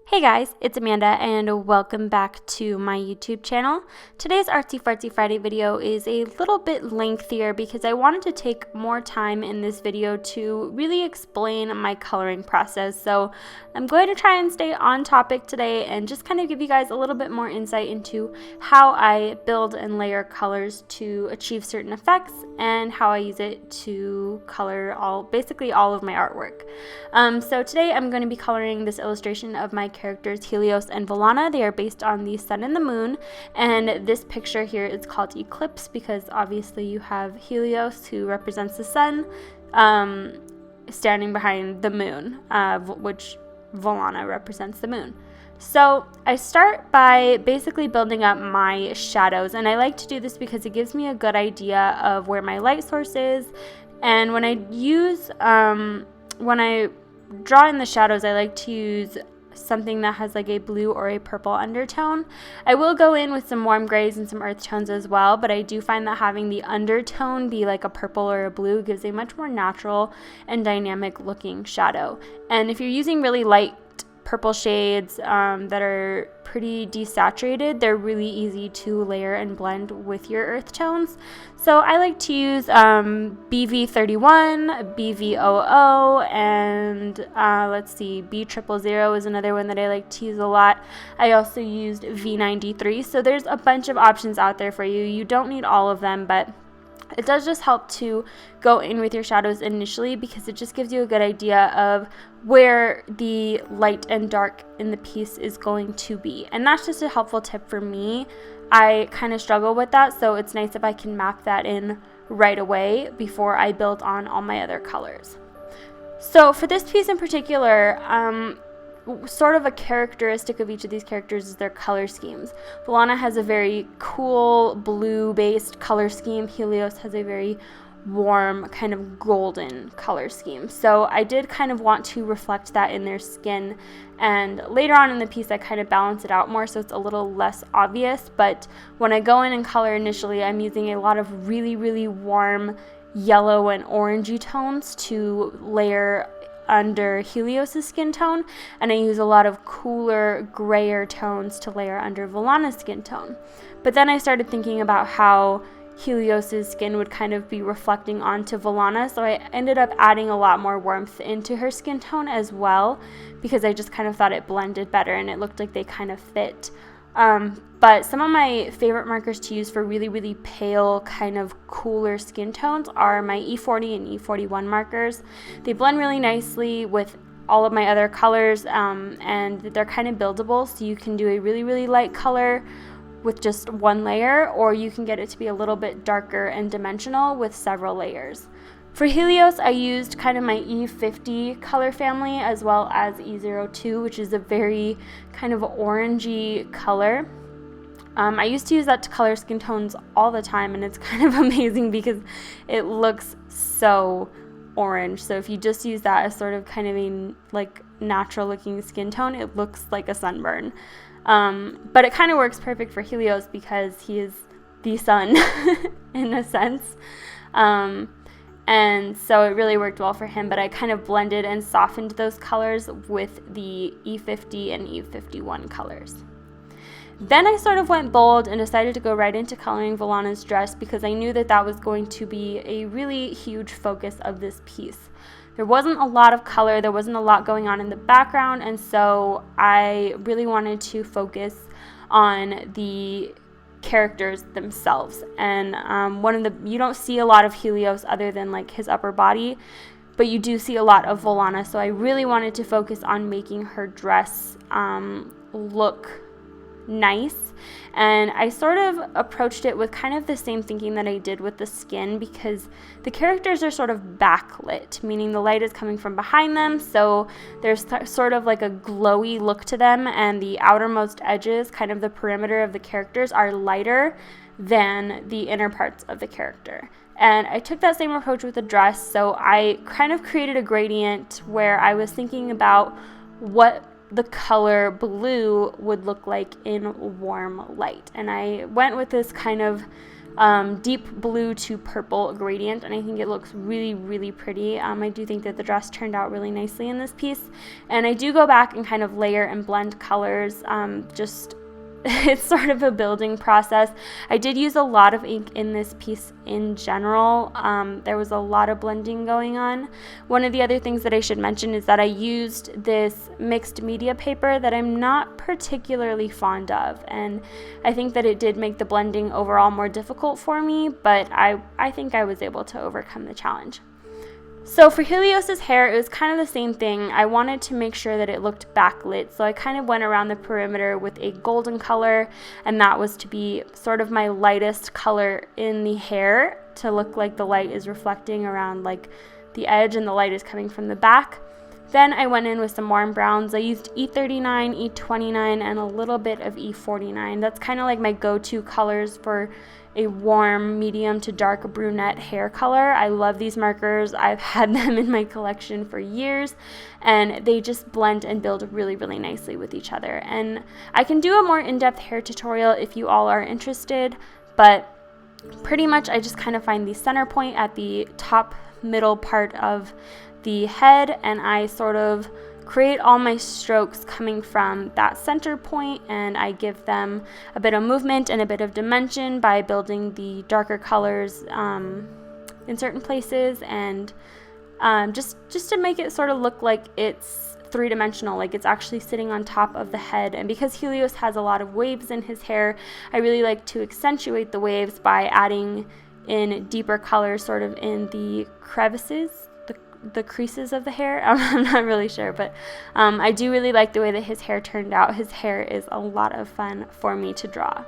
Hey guys, it's Amanda and welcome back to my YouTube channel. Today's Artsy Fartsy Friday video is a little bit lengthier because I wanted to take more time in this video to really explain my coloring process. So I'm going to try and stay on topic today and just kind of give you guys a little bit more insight into how I build and layer colors to achieve certain effects and how I use it to color basically all of my artwork. So today I'm going to be coloring this illustration of my characters Helios and Volana. They are based on the sun and the moon, and this picture here is called Eclipse because obviously you have Helios, who represents the sun, standing behind the moon, which Volana represents the moon. So I start by basically building up my shadows, and I like to do this because it gives me a good idea of where my light source is. And when I draw in the shadows, I like to use something that has like a blue or a purple undertone. I will go in with some warm grays and some earth tones as well, but I do find that having the undertone be like a purple or a blue gives a much more natural and dynamic looking shadow. And if you're using really light purple shades that are pretty desaturated, they're really easy to layer and blend with your earth tones. So I like to use BV31, BV00, and let's see, B000 is another one that I like to use a lot. I also used V93, so there's a bunch of options out there for you. You don't need all of them, but it does just help to go in with your shadows initially because it just gives you a good idea of where the light and dark in the piece is going to be. And that's just a helpful tip for me. I kind of struggle with that, so it's nice if I can map that in right away before I build on all my other colors. So for this piece in particular, sort of a characteristic of each of these characters is their color schemes. Volana has a very cool blue-based color scheme. Helios has a very warm kind of golden color scheme. So I did kind of want to reflect that in their skin, and later on in the piece I kind of balance it out more so it's a little less obvious. But when I go in and color initially, I'm using a lot of really, really warm yellow and orangey tones to layer under Helios's skin tone, and I use a lot of cooler grayer tones to layer under Volana's skin tone. But then I started thinking about how Helios's skin would kind of be reflecting onto Volana, so I ended up adding a lot more warmth into her skin tone as well because I just kind of thought it blended better and it looked like they kind of fit. But some of my favorite markers to use for really, really pale, kind of cooler skin tones are my E40 and E41 markers. They blend really nicely with all of my other colors, and they're kind of buildable, so you can do a really, really light color with just one layer, or you can get it to be a little bit darker and dimensional with several layers. For Helios, I used kind of my E50 color family as well as E02, which is a very kind of orangey color. I used to use that to color skin tones all the time, and it's kind of amazing because it looks so orange. So if you just use that as sort of kind of a like natural looking skin tone, it looks like a sunburn. But it kind of works perfect for Helios because he is the sun in a sense. And so it really worked well for him, but I kind of blended and softened those colors with the E50 and E51 colors. Then I sort of went bold and decided to go right into coloring Volana's dress because I knew that that was going to be a really huge focus of this piece. There wasn't a lot of color, there wasn't a lot going on in the background, and so I really wanted to focus on the characters themselves. And you don't see a lot of Helios other than like his upper body, but you do see a lot of Volana, so I really wanted to focus on making her dress look nice. And I sort of approached it with kind of the same thinking that I did with the skin, because the characters are sort of backlit, meaning the light is coming from behind them, so there's sort of like a glowy look to them, and the outermost edges, kind of the perimeter of the characters, are lighter than the inner parts of the character. And I took that same approach with the dress, so I kind of created a gradient where I was thinking about what the color blue would look like in warm light. And I went with this kind of deep blue to purple gradient, and I think it looks really, really pretty. I do think that the dress turned out really nicely in this piece, and I do go back and kind of layer and blend colors. It's sort of a building process. I did use a lot of ink in this piece in general. There was a lot of blending going on. One of the other things that I should mention is that I used this mixed media paper that I'm not particularly fond of, and I think that it did make the blending overall more difficult for me, but I think I was able to overcome the challenge. So for Helios's hair, it was kind of the same thing. I wanted to make sure that it looked backlit, so I kind of went around the perimeter with a golden color, and that was to be sort of my lightest color in the hair, to look like the light is reflecting around like the edge and the light is coming from the back. Then I went in with some warm browns. I used E39, E29, and a little bit of E49. That's kind of like my go-to colors for a warm, medium to dark brunette hair color. I love these markers. I've had them in my collection for years, and they just blend and build really, really nicely with each other. And I can do a more in-depth hair tutorial if you all are interested, but pretty much I just kind of find the center point at the top middle part of the head, and I sort of create all my strokes coming from that center point, and I give them a bit of movement and a bit of dimension by building the darker colors in certain places, and just to make it sort of look like it's three-dimensional, like it's actually sitting on top of the head. And because Helios has a lot of waves in his hair, I really like to accentuate the waves by adding in deeper colors sort of in the crevices, the creases of the hair. I'm not really sure, but I do really like the way that his hair turned out. His hair is a lot of fun for me to draw.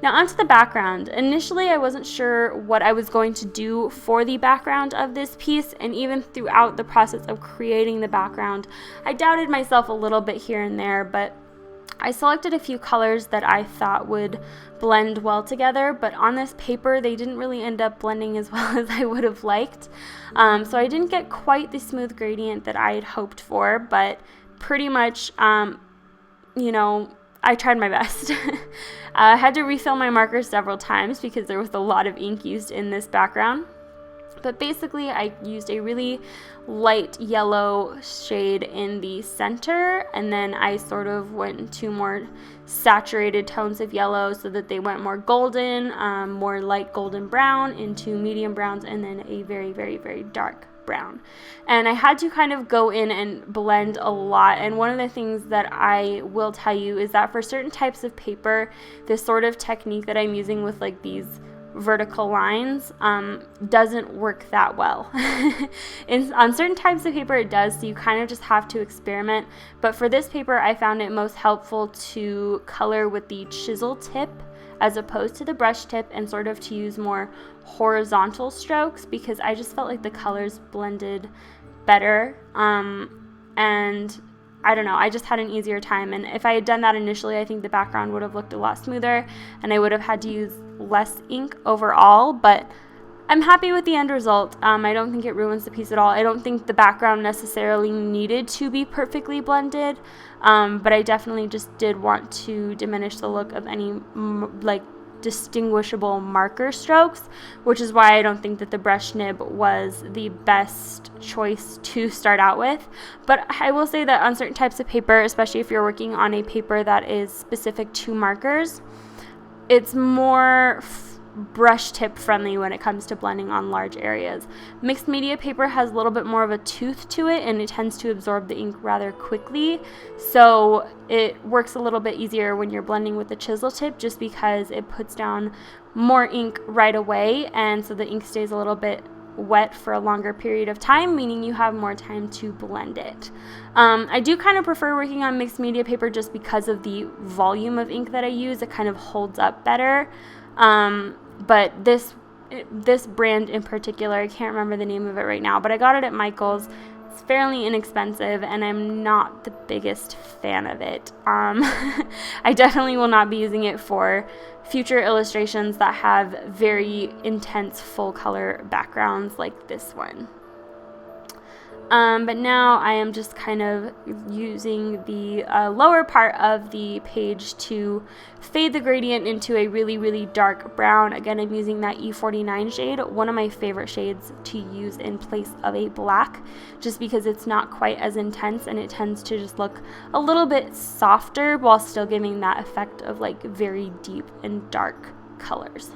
Now onto the background. Initially I wasn't sure what I was going to do for the background of this piece, and even throughout the process of creating the background, I doubted myself a little bit here and there, but I selected a few colors that I thought would blend well together, but on this paper they didn't really end up blending as well as I would have liked. So I didn't get quite the smooth gradient that I had hoped for, but pretty much, you know, I tried my best. I had to refill my markers several times because there was a lot of ink used in this background. But basically I used a really light yellow shade in the center, and then I sort of went to more saturated tones of yellow so that they went more golden, more light golden brown into medium browns, and then a very, very, very dark brown. And I had to kind of go in and blend a lot, and one of the things that I will tell you is that for certain types of paper, this sort of technique that I'm using with like these vertical lines doesn't work that well. On certain types of paper it does, so you kind of just have to experiment. But for this paper I found it most helpful to color with the chisel tip as opposed to the brush tip, and sort of to use more horizontal strokes, because I just felt like the colors blended better, and I don't know, I just had an easier time. And if I had done that initially, I think the background would have looked a lot smoother and I would have had to use less ink overall, but I'm happy with the end result. I don't think it ruins the piece at all. I don't think the background necessarily needed to be perfectly blended, but I definitely just did want to diminish the look of any like distinguishable marker strokes, which is why I don't think that the brush nib was the best choice to start out with. But I will say that on certain types of paper, especially if you're working on a paper that is specific to markers, it's more brush tip friendly when it comes to blending on large areas. Mixed media paper has a little bit more of a tooth to it, and it tends to absorb the ink rather quickly, so it works a little bit easier when you're blending with the chisel tip, just because it puts down more ink right away, and so the ink stays a little bit wet for a longer period of time, meaning you have more time to blend it. I do kind of prefer working on mixed media paper just because of the volume of ink that I use. It kind of holds up better. But this brand in particular, I can't remember the name of it right now, but I got it at Michael's. It's fairly inexpensive, and I'm not the biggest fan of it. I definitely will not be using it for future illustrations that have very intense full color backgrounds like this one. But now I am just kind of using the lower part of the page to fade the gradient into a really, really dark brown. Again, I'm using that E49 shade, one of my favorite shades to use in place of a black, just because it's not quite as intense and it tends to just look a little bit softer while still giving that effect of like very deep and dark colors.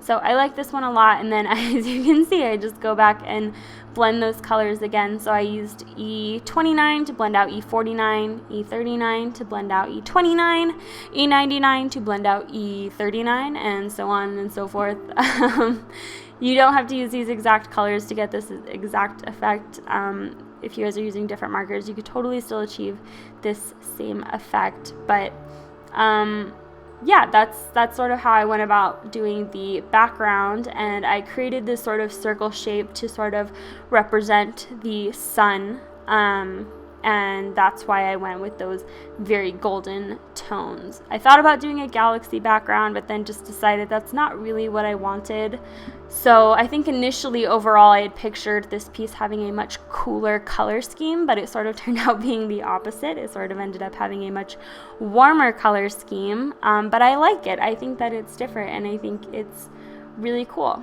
So I like this one a lot, and then as you can see, I just go back and blend those colors again. So I used E29 to blend out E49, E39 to blend out E29, E99 to blend out E39, and so on and so forth. You don't have to use these exact colors to get this exact effect. If you guys are using different markers, you could totally still achieve this same effect, but yeah, that's sort of how I went about doing the background, and I created this sort of circle shape to sort of represent the sun, and that's why I went with those very golden tones. I thought about doing a galaxy background, but then just decided that's not really what I wanted. So I think initially overall I had pictured this piece having a much cooler color scheme, but it sort of turned out being the opposite. It sort of ended up having a much warmer color scheme, but I like it. I think that it's different, and I think it's really cool.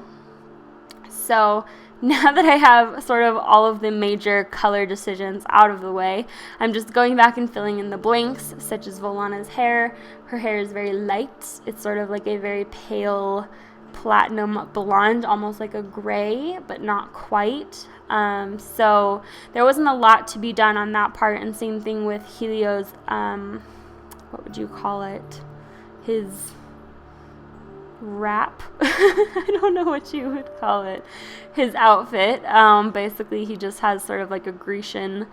So now that I have sort of all of the major color decisions out of the way, I'm just going back and filling in the blanks, such as Volana's hair. Her hair is very light. It's sort of like a very pale platinum blonde, almost like a gray, but not quite. So there wasn't a lot to be done on that part, and same thing with Helio's, what would you call it? His wrap? I don't know what you would call it. His outfit. Basically, he just has sort of like a Grecian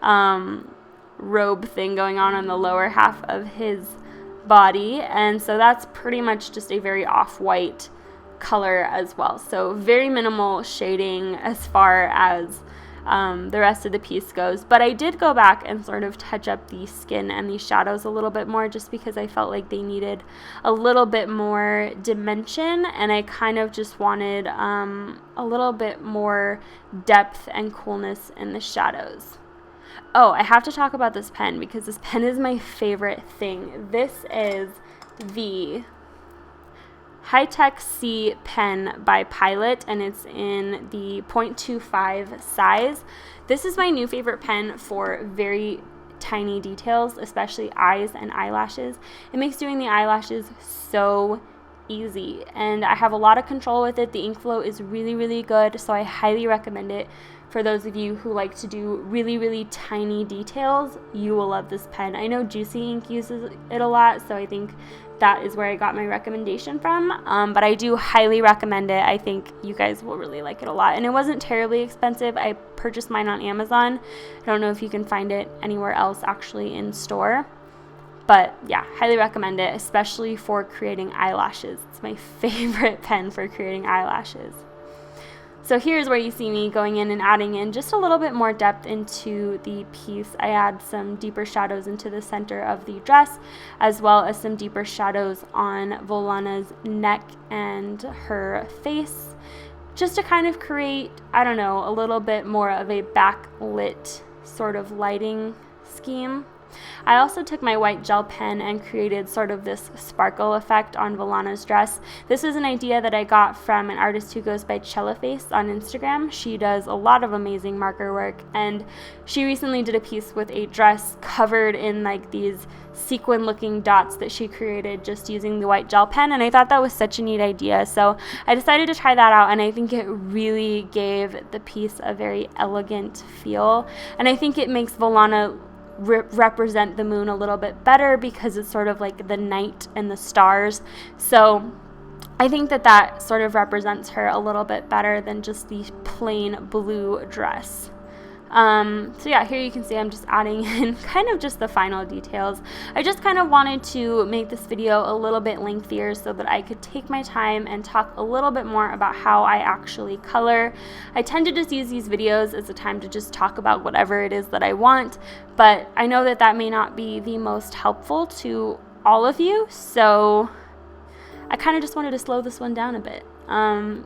robe thing going on the lower half of his body, and so that's pretty much just a very off-white color as well. So very minimal shading as far as the rest of the piece goes, but I did go back and sort of touch up the skin and the shadows a little bit more, just because I felt like they needed a little bit more dimension, and I kind of just wanted a little bit more depth and coolness in the shadows. Oh, I have to talk about this pen, because this pen is my favorite thing. This is the High-Tech C pen by Pilot, and it's in the 0.25 size. This is my new favorite pen for very tiny details, especially eyes and eyelashes. It makes doing the eyelashes so easy, and I have a lot of control with it. The ink flow is really, really good, so I highly recommend it. For those of you who like to do really, really tiny details, you will love this pen. I know Juicy Ink uses it a lot, so I think that is where I got my recommendation from, but I do highly recommend it. I think you guys will really like it a lot, and it wasn't terribly expensive. I purchased mine on Amazon. I don't know if you can find it anywhere else actually in store, but yeah, highly recommend it, especially for creating eyelashes. It's my favorite pen for creating eyelashes. So here's where you see me going in and adding in just a little bit more depth into the piece. I add some deeper shadows into the center of the dress, as well as some deeper shadows on Volana's neck and her face, just to kind of create, I don't know, a little bit more of a backlit sort of lighting scheme. I also took my white gel pen and created sort of this sparkle effect on Volana's dress. This is an idea that I got from an artist who goes by Celloface on Instagram. She does a lot of amazing marker work, and she recently did a piece with a dress covered in like these sequin looking dots that she created just using the white gel pen, and I thought that was such a neat idea, so I decided to try that out, and I think it really gave the piece a very elegant feel, and I think it makes Volana represent the moon a little bit better, because it's sort of like the night and the stars. So I think that that sort of represents her a little bit better than just the plain blue dress. So yeah, here you can see I'm just adding in kind of just the final details. I just kind of wanted to make this video a little bit lengthier so that I could take my time and talk a little bit more about how I actually color. I tend to just use these videos as a time to just talk about whatever it is that I want, but I know that that may not be the most helpful to all of you, so I kind of just wanted to slow this one down a bit.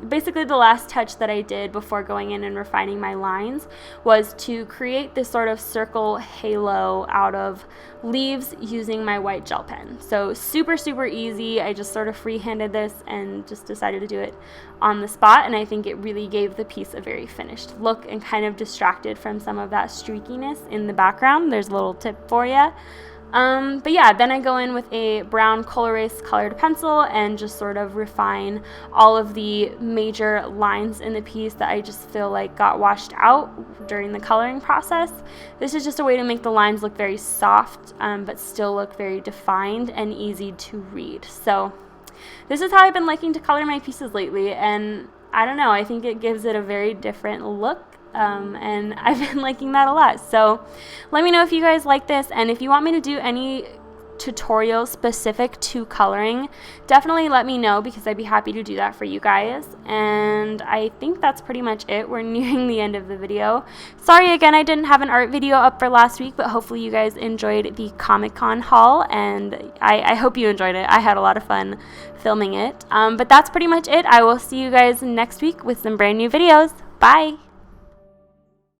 Basically the last touch that I did before going in and refining my lines was to create this sort of circle halo out of leaves using my white gel pen. So super easy. I just sort of freehanded this and just decided to do it on the spot, and I think it really gave the piece a very finished look and kind of distracted from some of that streakiness in the background. There's a little tip for you. But yeah, then I go in with a brown Col-Erase colored pencil and just sort of refine all of the major lines in the piece that I just feel like got washed out during the coloring process. This is just a way to make the lines look very soft, but still look very defined and easy to read. So this is how I've been liking to color my pieces lately, and I don't know, I think it gives it a very different look. And I've been liking that a lot. So let me know if you guys like this, and if you want me to do any tutorials specific to coloring, definitely let me know, because I'd be happy to do that for you guys. And I think that's pretty much it. We're nearing the end of the video. Sorry again I didn't have an art video up for last week, but hopefully you guys enjoyed the Comic-Con haul, and I hope you enjoyed it. I had a lot of fun filming it. But that's pretty much it. I will see you guys next week with some brand new videos. Bye!